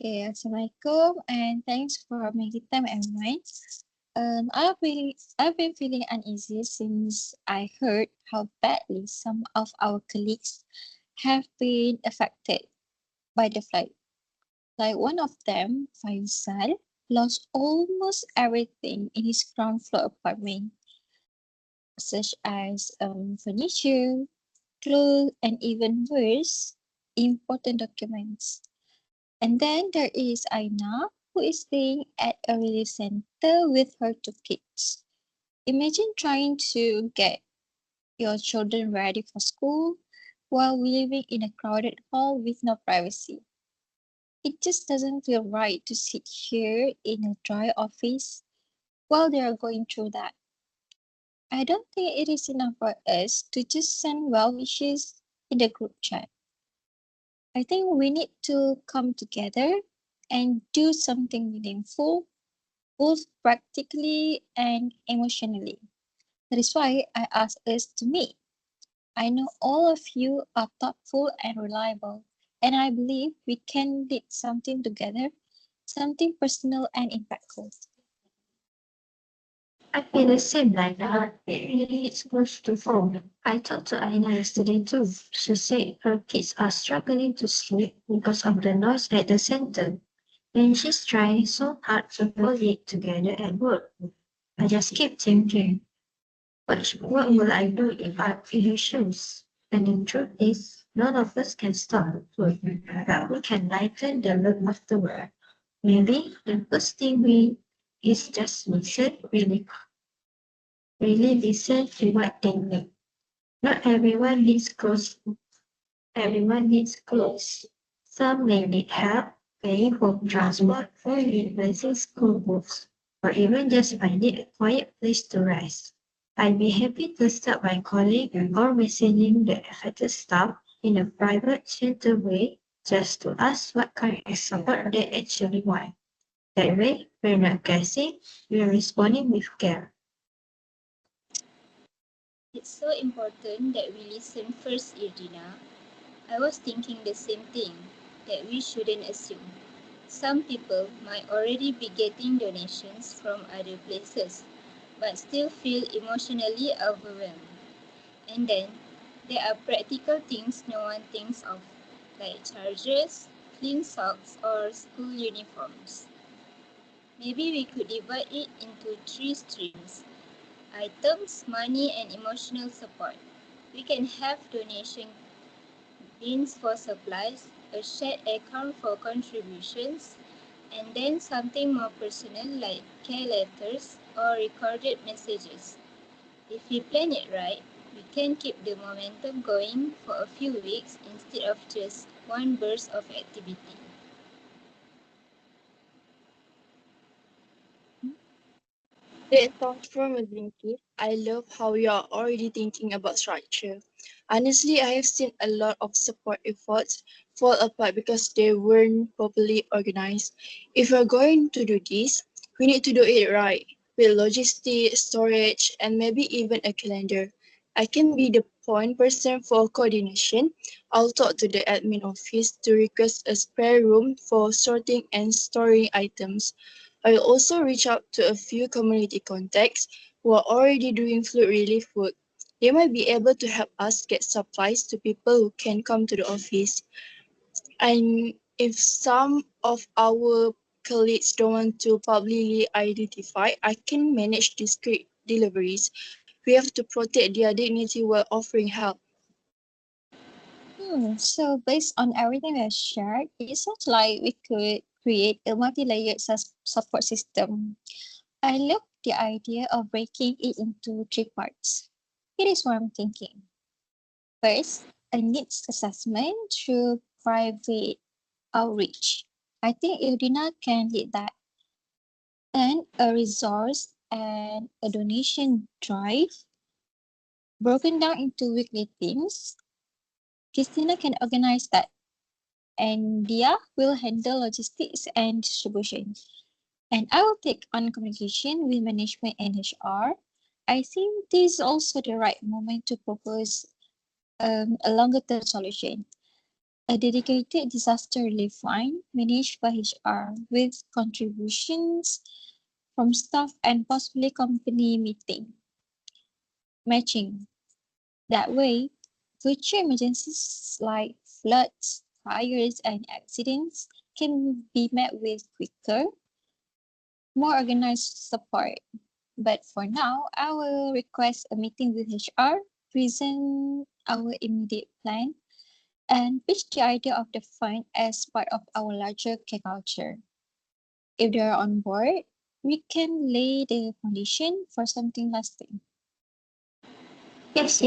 Okay, Assalamualaikum and thanks for making time, everyone. I've been feeling uneasy since I heard how badly some of our colleagues have been affected by the flood. Like one of them, Faisal, lost almost everything in his ground floor apartment, such as furniture, clothes, and even worse, important documents. And then there is Aina, who is staying at a relief center with her two kids. Imagine trying to get your children ready for school while living in a crowded hall with no privacy. It just doesn't feel right to sit here in a dry office while they are going through that. I don't think it is enough for us to just send well wishes in the group chat. I think we need to come together and do something meaningful, both practically and emotionally. That is why I asked us to meet. I know all of you are thoughtful and reliable, and I believe we can lead something together, something personal and impactful. I feel the same like that. It really is close to home. I talked to Aina yesterday too. She said her kids are struggling to sleep because of the noise at the center. And she's trying so hard to hold it together at work. I just keep thinking, what will I do if I'm in her shoes? And the truth is, none of us can stop, but we can lighten the load afterward. Maybe the first thing we is just really listen to what they need. Not everyone needs clothes. Everyone needs clothes. Some may need help paying for transport or replacing school books, or even just finding a quiet place to rest. I'd be happy to start by calling or messaging the affected staff in a private, gentle way just to ask what kind of support they actually want. That way, we're not guessing, we're responding with care. It's so important that we listen first, Irdina. I was thinking the same thing, that we shouldn't assume. Some people might already be getting donations from other places, but still feel emotionally overwhelmed. And then there are practical things no one thinks of, like chargers, clean socks, or school uniforms. Maybe we could divide it into three streams: items, money, and emotional support. We can have donation bins for supplies, a shared account for contributions, and then something more personal like care letters or recorded messages. If we plan it right, we can keep the momentum going for a few weeks instead of just one burst of activity. Great thought from BINTI. I love how you are already thinking about structure. Honestly, I have seen a lot of support efforts fall apart because they weren't properly organized. If we're going to do this, we need to do it right, with logistics, storage, and maybe even a calendar. I can be the point person for coordination. I'll talk to the admin office to request a spare room for sorting and storing items. I will also reach out to a few community contacts who are already doing flood relief work. They might be able to help us get supplies to people who can come to the office. And if some of our colleagues don't want to publicly identify, I can manage discreet deliveries. We have to protect their dignity while offering help. So based on everything we have shared, it sounds like we could create a multi-layered support system. I love the idea of breaking it into three parts. Here is what I'm thinking. First, a needs assessment through private outreach. I think Ildina can lead that. Then a resource and a donation drive broken down into weekly themes. Christina can organize that, and Dia will handle logistics and distribution. And I will take on communication with management and HR. I think this is also the right moment to propose a longer term solution. a dedicated disaster relief fund managed by HR with contributions from staff and possibly company meeting matching. That way, future emergencies like floods, fires, and accidents can be met with quicker, more organized support. But for now, I will request a meeting with HR, present our immediate plan, and pitch the idea of the fund as part of our larger care culture. If they are on board, we can lay the foundation for something lasting. Yes.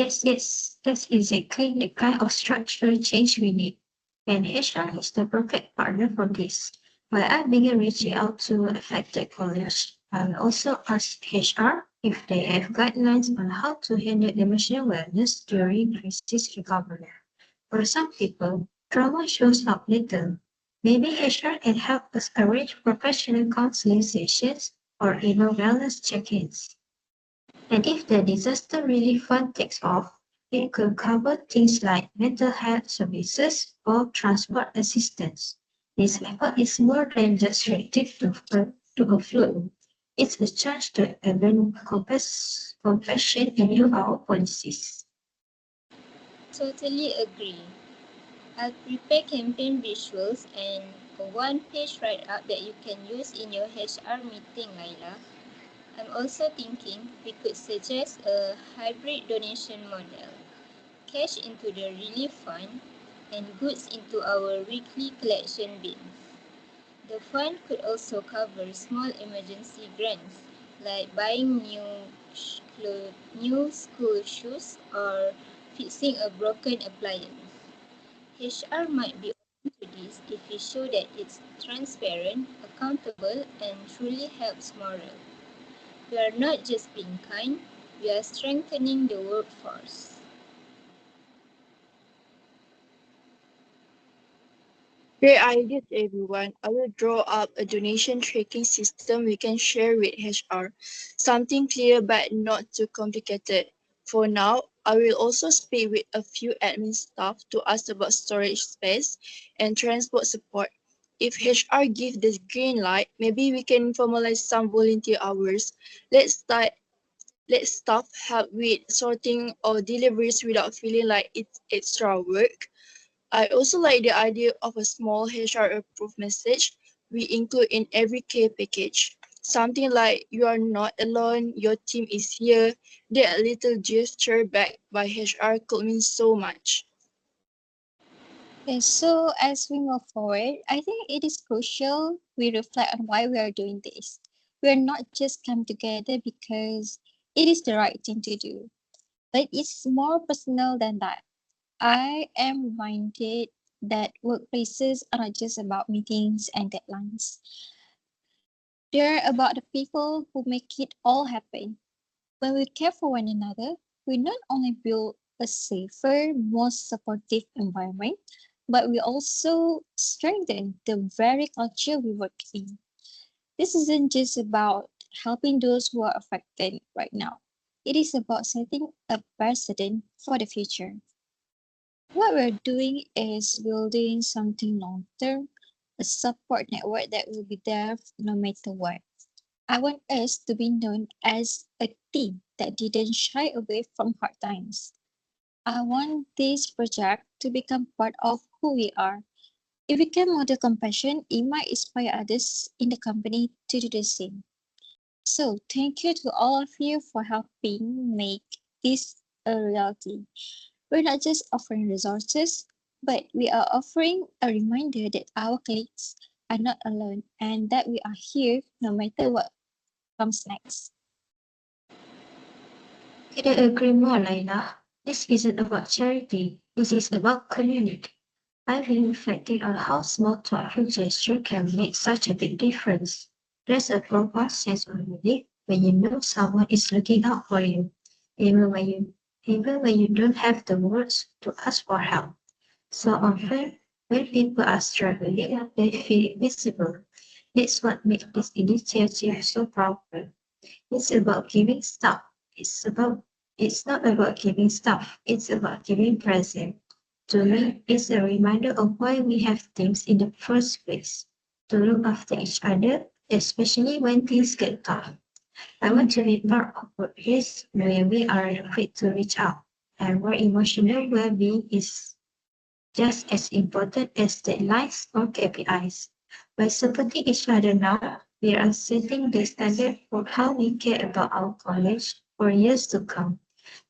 That's exactly the kind of structural change we need. And HR is the perfect partner for this. While I began reaching out to affected colleagues, I will also ask HR if they have guidelines on how to handle emotional wellness during crisis recovery. For some people, trauma shows up later. Maybe HR can help us arrange professional counseling sessions or even wellness check-ins. And if the disaster relief fund takes off, it could cover things like mental health services or transport assistance. This effort is more than just reactive to a flood. It's a chance to even compassion into our policies. Totally agree. I'll prepare campaign visuals and a one-page write-up that you can use in your HR meeting, Laila. I'm also thinking we could suggest a hybrid donation model. Cash into the relief fund and goods into our weekly collection bins. The fund could also cover small emergency grants like buying new school shoes or fixing a broken appliance. HR might be open to this if we show that it's transparent, accountable, and truly helps morale. We are not just being kind, we are strengthening the workforce. Great ideas, everyone. I will draw up a donation tracking system we can share with HR. Something clear but not too complicated. For now, I will also speak with a few admin staff to ask about storage space and transport support. If HR gives the green light, maybe we can formalize some volunteer hours. Let staff help with sorting or deliveries without feeling like it's extra work. I also like the idea of a small HR approved message we include in every care package. Something like, "You are not alone, your team is here." That little gesture backed by HR could mean so much. Okay, so as we move forward, I think it is crucial we reflect on why we are doing this. We are not just come together because it is the right thing to do, but it's more personal than that. I am reminded that workplaces are not just about meetings and deadlines. They're about the people who make it all happen. When we care for one another, we not only build a safer, more supportive environment, but we also strengthen the very culture we work in. This isn't just about helping those who are affected right now. It is about setting a precedent for the future. What we're doing is building something long term, a support network that will be there no matter what. I want us to be known as a team that didn't shy away from hard times. I want this project to become part of who we are. If we can model compassion, it might inspire others in the company to do the same. So, thank you to all of you for helping make this a reality. We're not just offering resources, but we are offering a reminder that our colleagues are not alone and that we are here no matter what comes next. Couldn't agree more, Laila. This isn't about charity. This is about community. I've been reflecting on how small thoughtful gesture can make such a big difference. There's a profound sense of relief when you know someone is looking out for you, even when you even when you don't have the words to ask for help. So often, when people are struggling, they feel invisible. That's what makes this initiative so powerful. It's about giving stuff. It's not about giving stuff. It's about giving present. To me, it's a reminder of why we have teams in the first place, to look after each other, especially when things get tough. I want to be part of a place where we are afraid to reach out, and where emotional well-being is just as important as deadlines or KPIs. By supporting each other now, we are setting the standard for how we care about our college for years to come.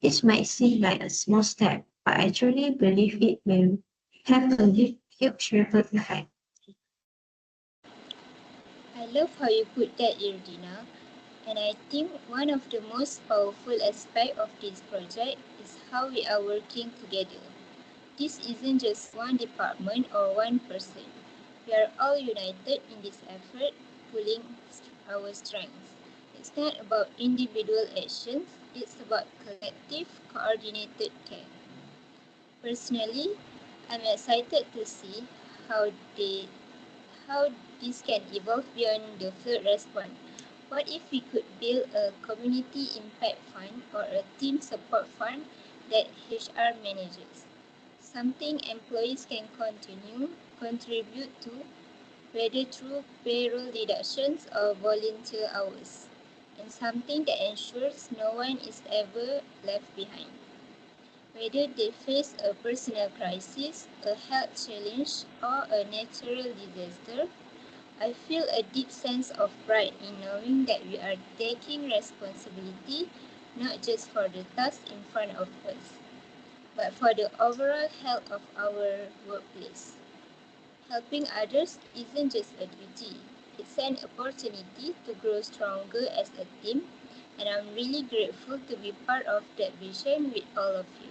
This might seem like a small step, but I truly believe it will have a huge ripple effect. I love how you put that, Irdina. And I think one of the most powerful aspects of this project is how we are working together. This isn't just one department or one person. We are all united in this effort, pulling our strengths. It's not about individual actions, it's about collective, coordinated care. Personally, I'm excited to see how they how this can evolve beyond the flood response. What if we could build a community impact fund or a team support fund that HR manages? Something employees can contribute to, whether through payroll deductions or volunteer hours, and something that ensures no one is ever left behind. Whether they face a personal crisis, a health challenge, or a natural disaster, I feel a deep sense of pride in knowing that we are taking responsibility not just for the task in front of us, but for the overall health of our workplace. Helping others isn't just a duty, it's an opportunity to grow stronger as a team, and I'm really grateful to be part of that vision with all of you.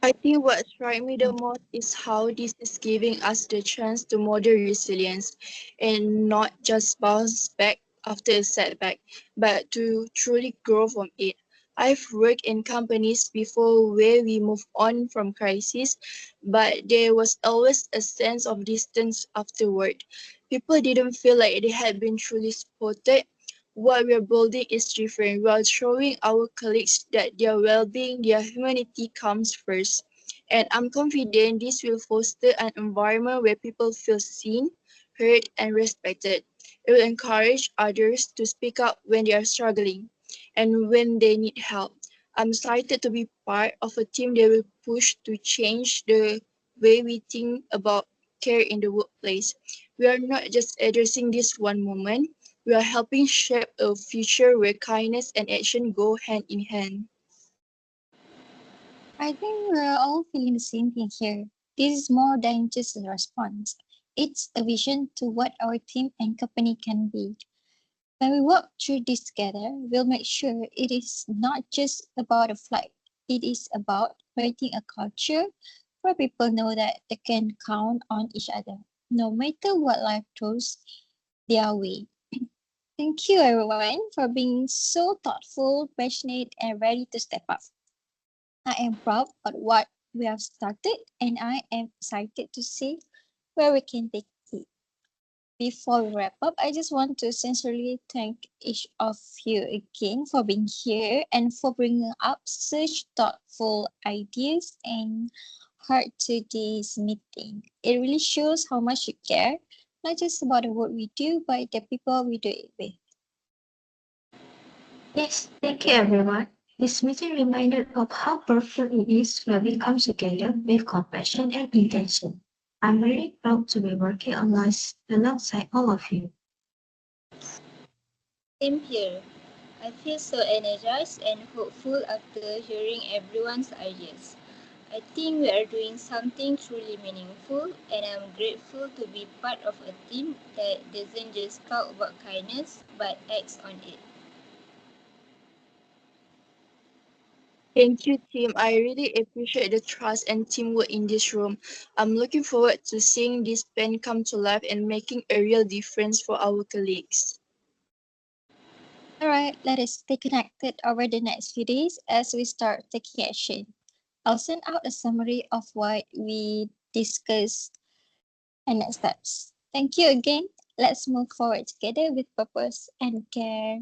I think what struck me the most is how this is giving us the chance to model resilience and not just bounce back after a setback, but to truly grow from it. I've worked in companies before where we move on from crisis, but there was always a sense of distance afterward. People didn't feel like they had been truly supported. What we're building is different. We are showing our colleagues that their well-being, their humanity comes first. And I'm confident this will foster an environment where people feel seen, heard, and respected. It will encourage others to speak up when they are struggling and when they need help. I'm excited to be part of a team that will push to change the way we think about care in the workplace. We are not just addressing this one moment, we are helping shape a future where kindness and action go hand in hand. I think we're all feeling the same thing here. This is more than just a response. It's a vision to what our team and company can be. When we work through this together, we'll make sure it is not just about a flight. It is about creating a culture where people know that they can count on each other, no matter what life throws their way. Thank you, everyone, for being so thoughtful, passionate, and ready to step up. I am proud of what we have started, and I am excited to see where we can take it. Before we wrap up, I just want to sincerely thank each of you again for being here and for bringing up such thoughtful ideas and heart to this meeting. It really shows how much you care, not just about the work we do, but the people we do it with. Yes, thank you everyone. This meeting reminded of how powerful it is when we come together with compassion and intention. I'm really proud to be working alongside all of you. Same here. I feel so energized and hopeful after hearing everyone's ideas. I think we are doing something truly meaningful, and I'm grateful to be part of a team that doesn't just talk about kindness but acts on it. Thank you, team. I really appreciate the trust and teamwork in this room. I'm looking forward to seeing this plan come to life and making a real difference for our colleagues. All right, let us stay connected over the next few days as we start taking action. I'll send out a summary of what we discussed and next steps. Thank you again. Let's move forward together with purpose and care.